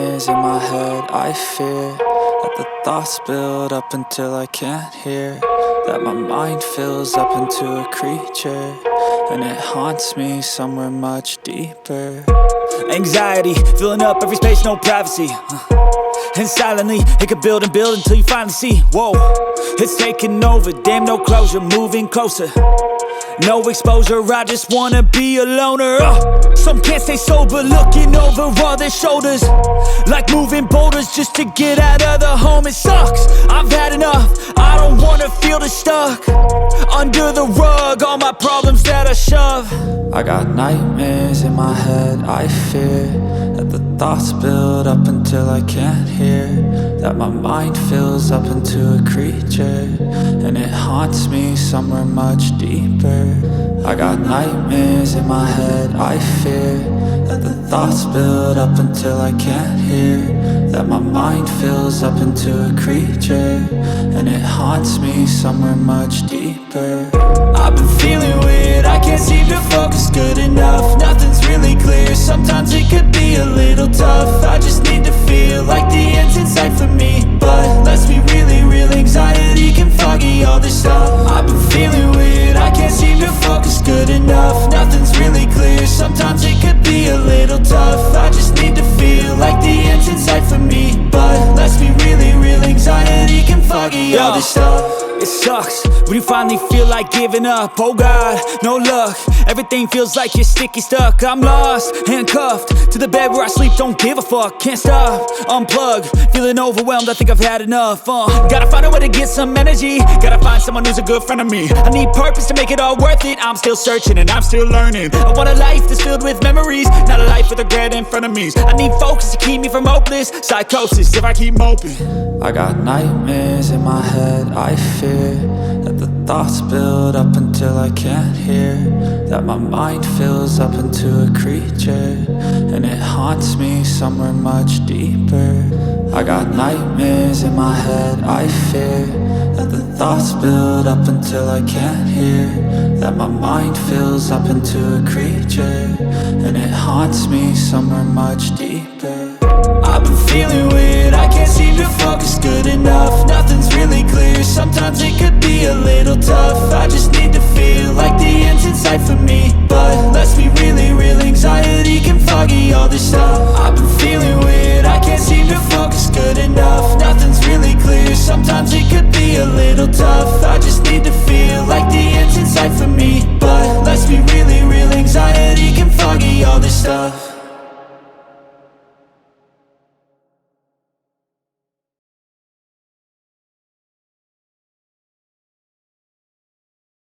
nightmares in my head. I fear that the thoughts build up until I can't hear, that my mind fills up into a creature, and it haunts me somewhere much deeper. Anxiety, filling up every space, no privacy. And silently, it could build and build until you finally see, whoa, it's taking over, damn, no closure, moving closer. No exposure, I just wanna be a loner. Some can't stay sober, looking over all their shoulders, like moving boulders just to get out of the home. It sucks, I've had enough, I don't wanna feel the stuck under the rug, all my problems that I shove. I got nightmares in my head, I fear that the thoughts build up until I can't hear, that my mind fills up into a creature, and it haunts me somewhere much deeper. I got nightmares in my head, I fear that the thoughts build up until I can't hear, that my mind fills up into a creature, and it haunts me somewhere much deeper. I've been feeling weird, I can't seem to focus good enough. Nothing's really clear, sometimes it could be a little tough. I just need to feel like the end's in sight for me, but let's be really real, anxiety can foggy all this stuff. I've been feeling weird, I can't seem to focus good enough. Nothing's really clear, sometimes it could be a little tough. I just need to feel like the end's in sight for me, but let's be really real, anxiety can foggy all this stuff. It sucks when you finally feel like giving up. Oh God, no luck, everything feels like you're sticky stuck. I'm lost, handcuffed to the bed where I sleep, don't give a fuck. Can't stop, unplug, feeling overwhelmed, I think I've had enough. Gotta find a way to get some energy, gotta find someone who's a good friend of me. I need purpose to make it all worth it, I'm still searching and I'm still learning. I want a life that's filled with memories, not a life with regret and frenemies. I need focus to keep me from hopeless psychosis if I keep moping. I got nightmares in my head, I fear that the thoughts build up until I can't hear, that my mind fills up into a creature, and it haunts me somewhere much deeper. I got nightmares in my head, I fear that the thoughts build up until I can't hear, that my mind fills up into a creature, and it haunts me somewhere much deeper. I've been feeling